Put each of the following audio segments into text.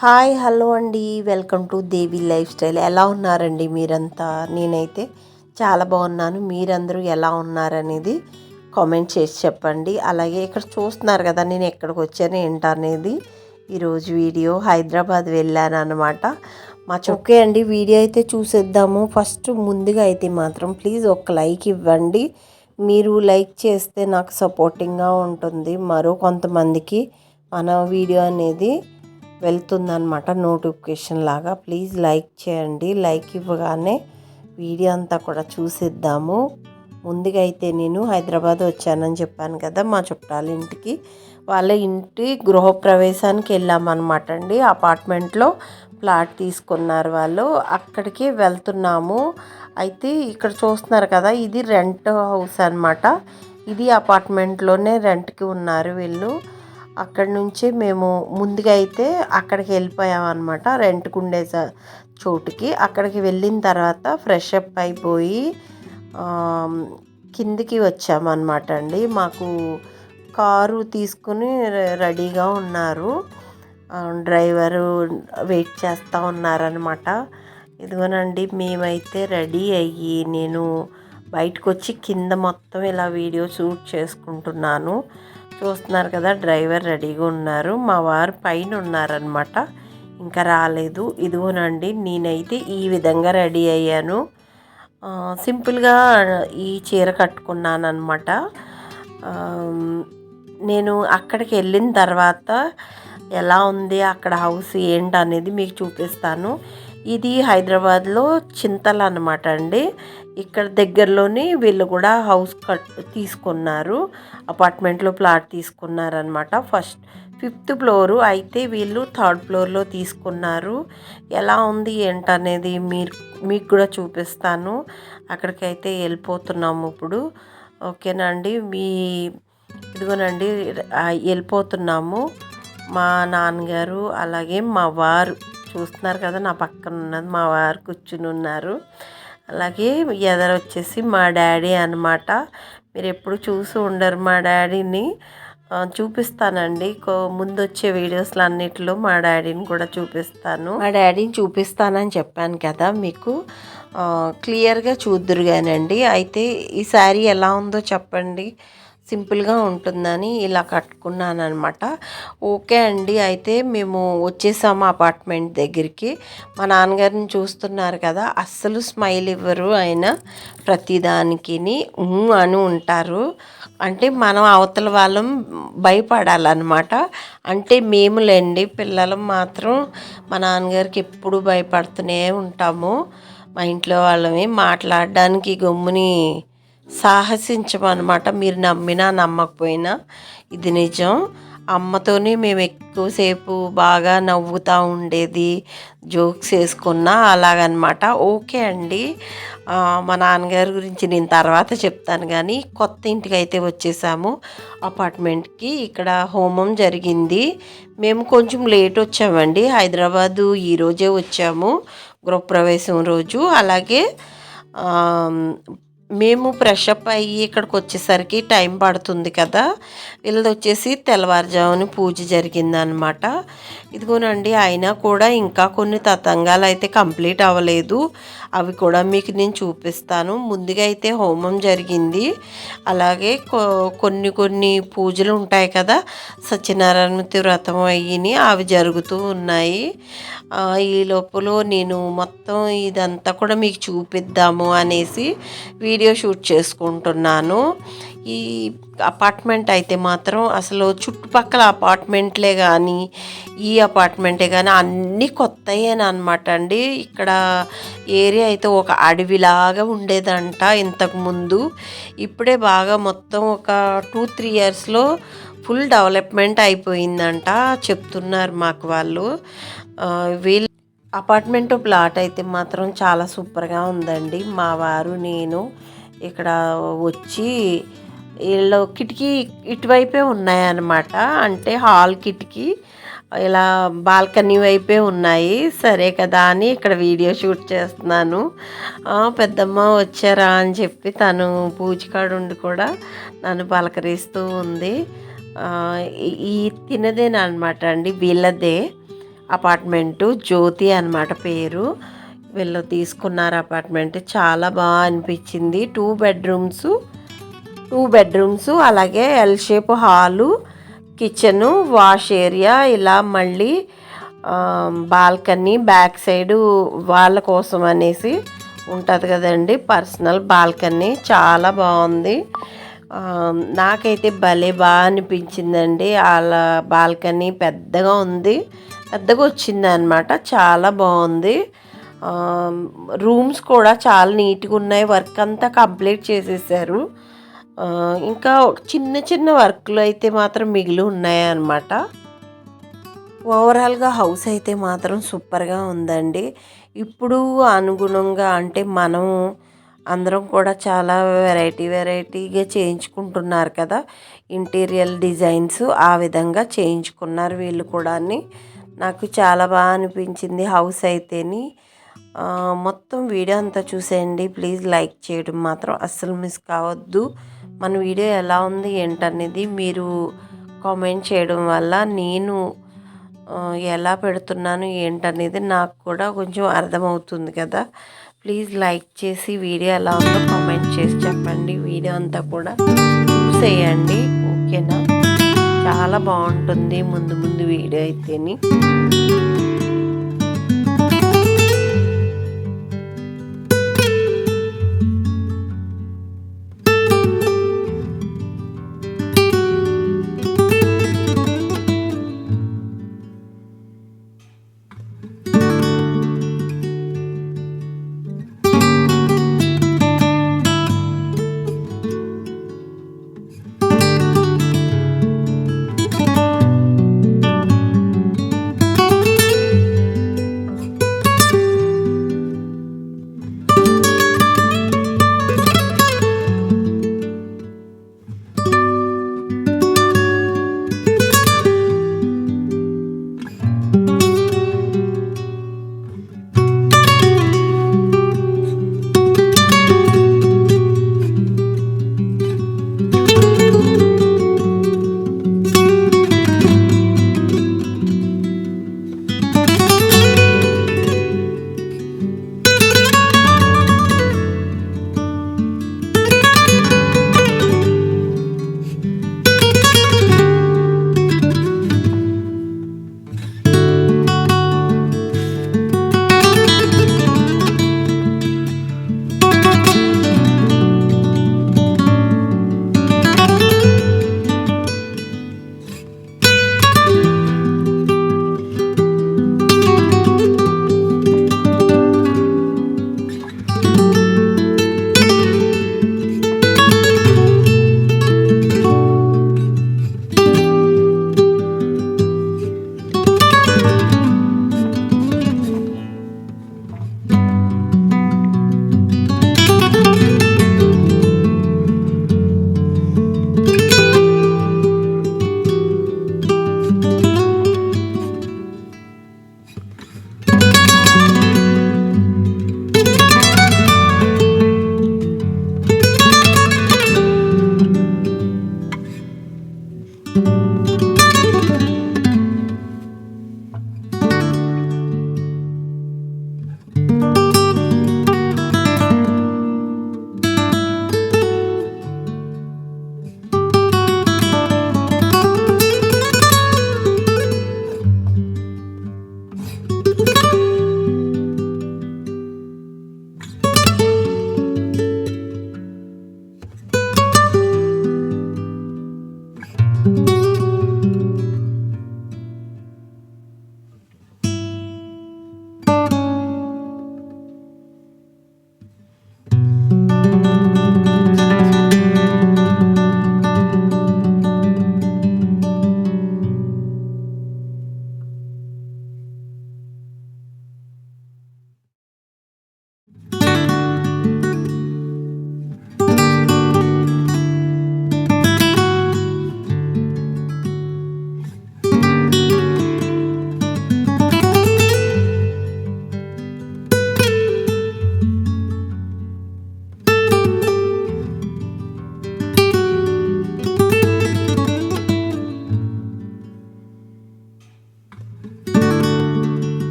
Hi hello అండి, welcome to Devi life style. ఎలా ఉన్నారండి మీరంతా? నేనైతే చాలా బాగున్నాను. మీరందరూ ఎలా ఉన్నారనేది కామెంట్ చేసి చెప్పండి. అలాగే ఇక్కడ చూస్తున్నారు కదా, నేను ఎక్కడికి వచ్చాను ఏంటనేది ఈరోజు వీడియో. హైదరాబాద్ వెళ్ళాను అనమాట. ఓకే అండి, వీడియో అయితే చూసేద్దాము. ఫస్ట్ ముందుగా అయితే మాత్రం ప్లీజ్ ఒక లైక్ ఇవ్వండి. మీరు లైక్ చేస్తే నాకు సపోర్టింగ్గా ఉంటుంది. మరో కొంతమందికి మన వీడియో అనేది వెళ్తుందన్నమాట, నోటిఫికేషన్ లాగా. ప్లీజ్ లైక్ చేయండి. లైక్ ఇవ్వగానే వీడియో అంతా కూడా చూసిద్దాము. ముందుగా అయితే నేను హైదరాబాద్ వచ్చానని చెప్పాను కదా, మా చుట్టాల ఇంటికి. వాళ్ళ ఇంటి గృహప్రవేశానికి వెళ్ళామన్నమాట అండి. అపార్ట్మెంట్లో ప్లాట్ తీసుకున్నారు వాళ్ళు. అక్కడికి వెళ్తున్నాము. అయితే ఇక్కడ చూస్తున్నారు కదా, ఇది రెంట్ హౌస్ అనమాట. ఇది అపార్ట్మెంట్లోనే రెంట్కి ఉన్నారు వీళ్ళు. అక్కడి నుంచి మేము ముందుగా అయితే అక్కడికి వెళ్ళిపోయామన్నమాట, రెంట్కి ఉండే చోటుకి. అక్కడికి వెళ్ళిన తర్వాత ఫ్రెష్ అప్ అయిపోయి కిందికి వచ్చామన్నమాట అండి. మాకు కారు తీసుకుని రెడీగా ఉన్నారు. డ్రైవరు వెయిట్ చేస్తూ ఉన్నారనమాట. ఇదిగోనండి, మేమైతే రెడీ అయ్యి నేను బయటకు వచ్చి కింద మొత్తం ఇలా వీడియో షూట్ చేసుకుంటున్నాను. చూస్తున్నారు కదా, డ్రైవర్ రెడీగా ఉన్నారు. మా వారు పైన ఉన్నారనమాట, ఇంకా రాలేదు. ఇదిగోనండి, నేనైతే ఈ విధంగా రెడీ అయ్యాను. సింపుల్గా ఈ చీర కట్టుకున్నాను అనమాట. నేను అక్కడికి వెళ్ళిన తర్వాత ఎలా ఉంది అక్కడ హౌస్ ఏంటి అనేది మీకు చూపిస్తాను. ఇది హైదరాబాద్లో చింతల అనమాట అండి. ఇక్కడ దగ్గరలోని వీళ్ళు కూడా హౌస్ తీసుకున్నారు, అపార్ట్మెంట్లో ప్లాట్ తీసుకున్నారనమాట. ఫిఫ్త్ ఫ్లోరు, అయితే వీళ్ళు థర్డ్ ఫ్లోర్లో తీసుకున్నారు. ఎలా ఉంది ఏంటనేది మీకు కూడా చూపిస్తాను. అక్కడికైతే వెళ్ళిపోతున్నాము ఇప్పుడు. ఓకేనండి, ఇదిగోనండి వెళ్ళిపోతున్నాము. మా నాన్నగారు అలాగే మా వారు చూస్తున్నారు కదా, నా పక్కన ఉన్నది మా వారు కూర్చుని ఉన్నారు. అలాగే ఎదర వచ్చేసి మా డాడీ అనమాట. మీరు ఎప్పుడు చూసి ఉండరు మా డాడీని. చూపిస్తానండి ముందు వచ్చే వీడియోస్లో అన్నిటిలో మా డాడీని కూడా చూపిస్తాను. మా డాడీని చూపిస్తానని చెప్పాను కదా మీకు, క్లియర్గా చూద్దురుగానండి. అయితే ఈ శారీ ఎలా ఉందో చెప్పండి. సింపుల్గా ఉంటుందని ఇలా కట్టుకున్నాను అనమాట. ఓకే అండి, అయితే మేము వచ్చేసాము అపార్ట్మెంట్ దగ్గరికి. మా నాన్నగారిని చూస్తున్నారు కదా, అస్సలు స్మైల్ ఇవ్వరు ఆయన. ప్రతిదానికి అని ఉంటారు. అంటే మనం అవతల వాళ్ళం భయపడాలన్నమాట. అంటే మేములేండి, పిల్లలు మాత్రం మా నాన్నగారికి ఎప్పుడు భయపడుతూనే ఉంటాము. మా ఇంట్లో వాళ్ళని మాట్లాడడానికి గమ్ముని సాహసించమన్నమాట. మీరు నమ్మినా నమ్మకపోయినా ఇది నిజం. అమ్మతోనే మేము ఎక్కువసేపు బాగా నవ్వుతూ ఉండేది, జోక్స్ వేసుకున్నా అలాగనమాట. ఓకే అండి, మా నాన్నగారి గురించి నేను తర్వాత చెప్తాను. కానీ కొత్త ఇంటికి అయితే వచ్చేసాము, అపార్ట్మెంట్కి. ఇక్కడ హోమం జరిగింది. మేము కొంచెం లేట్ వచ్చామండి. హైదరాబాదు ఈరోజే వచ్చాము, గృహప్రవేశం రోజు. అలాగే మేము ఫ్రెష్ అప్ అయ్యి ఇక్కడికి వచ్చేసరికి టైం పడుతుంది కదా. వీళ్ళది వచ్చేసి తెల్లవారుజామున పూజ జరిగిందనమాట. ఇదిగోనండి, అయినా కూడా ఇంకా కొన్ని తతంగాలు అయితే కంప్లీట్ అవ్వలేదు. అవి కూడా మీకు నేను చూపిస్తాను. ముందుగా అయితే హోమం జరిగింది. అలాగే కొన్ని పూజలు ఉంటాయి కదా, సత్యనారాయణమూర్తి వ్రతం అయ్యి అవి జరుగుతూ ఉన్నాయి. ఈ లోపల నేను మొత్తం ఇదంతా కూడా మీకు చూపిద్దాము అనేసి వీడియో షూట్ చేసుకుంటున్నాను. ఈ అపార్ట్మెంట్ అయితే మాత్రం అసలు చుట్టుపక్కల అపార్ట్మెంట్లే కానీ ఈ అపార్ట్మెంటే కానీ అన్నీ కొత్తయేనమాట అండి. ఇక్కడ ఏరియా అయితే ఒక అడవిలాగా ఉండేదంట ఇంతకుముందు. ఇప్పుడే బాగా మొత్తం ఒక 2-3 ఇయర్స్లో ఫుల్ డెవలప్మెంట్ అయిపోయిందంట చెప్తున్నారు మాకు వాళ్ళు. వీళ్ళు అపార్ట్మెంట్ ప్లాట్ అయితే మాత్రం చాలా సూపర్గా ఉందండి. మా వారు నేను ఇక్కడ వచ్చి వీళ్ళు కిటికీ ఇటువైపే ఉన్నాయన్నమాట. అంటే హాల్ కిటికీ ఇలా బాల్కనీ వైపే ఉన్నాయి. సరే కదా అని ఇక్కడ వీడియో షూట్ చేస్తున్నాను. పెద్దమ్మ వచ్చారా అని చెప్పి తను పూజకాడుండి కూడా నన్ను పలకరిస్తూ ఉంది. ఈ తినదేనమాట అండి, వీళ్ళదే. అపార్ట్మెంటు. జ్యోతి అనమాట పేరు. వీళ్ళు తీసుకున్నారు అపార్ట్మెంట్. చాలా బాగా అనిపించింది. 2 బెడ్రూమ్స్ అలాగే L shape hall, kitchen, wash area, ఇలా మళ్ళీ బాల్కనీ బ్యాక్ సైడు వాళ్ళ కోసం అనేసి ఉంటుంది కదండి పర్సనల్ బాల్కనీ. చాలా బాగుంది. నాకైతే భలే బాగా అనిపించిందండి. వాళ్ళ బాల్కనీ పెద్దగా ఉంది, పెద్దగా వచ్చింది అనమాట. చాలా బాగుంది. రూమ్స్ కూడా చాలా నీట్గా ఉన్నాయి. వర్క్ అంతా కంప్లీట్ చేసేసారు. ఇంకా చిన్న చిన్న వర్క్లు అయితే మాత్రం మిగిలి ఉన్నాయి అన్నమాట. ఓవరాల్గా హౌస్ అయితే మాత్రం సూపర్గా ఉందండి. ఇప్పుడు అనుగుణంగా అంటే మనం అందరం కూడా చాలా వెరైటీగా చేయించుకుంటున్నారు కదా ఇంటీరియర్ డిజైన్స్. ఆ విధంగా చేయించుకున్నారు వీళ్ళు కూడా. నాకు చాలా బాగా అనిపించింది హౌస్ అయితేని. మొత్తం వీడియో అంతా చూసేయండి. ప్లీజ్ లైక్ చేయడం మాత్రం అస్సలు మిస్ కావద్దు. మన వీడియో ఎలా ఉంది ఏంటనేది మీరు కామెంట్ చేయడం వల్ల నేను ఎలా పెడుతున్నాను ఏంటనేది నాకు కూడా కొంచెం అర్థమవుతుంది కదా. ప్లీజ్ లైక్ చేసి వీడియో ఎలా ఉందో కామెంట్ చేసి చెప్పండి. వీడియో అంతా కూడా చూసేయండి, ఓకేనా. చాలా బాగుంటుంది ముందు వీడియో అయితేని.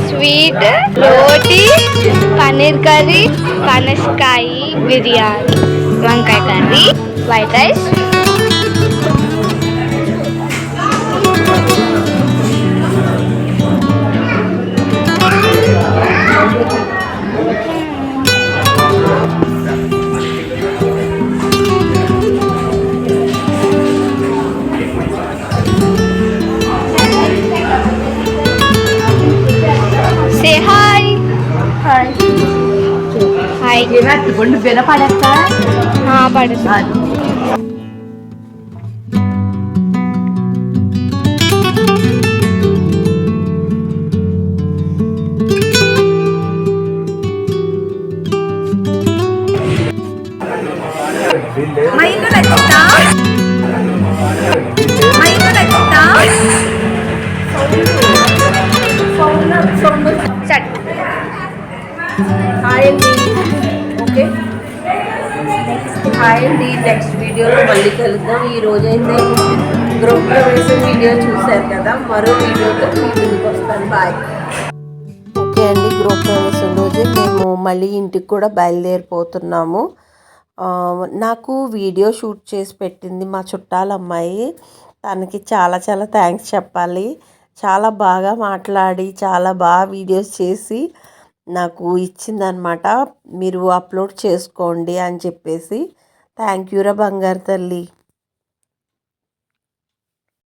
స్వీట్, రోటీ, పన్నీర్ కర్రీ, పనసకాయ బిర్యానీ, వంకాయ curry, white rice. Say hi. Hi. Hi. हाँ पड़ता. హాయ్ అండి. ఓకే, హాయ్ అండి. నెక్స్ట్ వీడియోలో మళ్ళీ కలుద్దాం. ఈరోజైతే గృహ ప్రవేశం వీడియో చూశారు కదా, మరో వీడియోతో మీ ముందుకు వస్తాను. బాయ్. ఓకే అండి, గృహప్రవేశం రోజు మేము మళ్ళీ ఇంటికి కూడా బయలుదేరిపోతున్నాము. నాకు వీడియో షూట్ చేసి పెట్టింది మా చుట్టాల అమ్మాయి. తనకి చాలా చాలా థ్యాంక్స్ చెప్పాలి. చాలా బాగా మాట్లాడి చాలా బాగా వీడియోస్ చేసి నాకు ఇచ్చిందనమాట. మీరు అప్లోడ్ చేసుకోండి అని చెప్పేసి. థ్యాంక్ యూరా బంగారు తల్లి.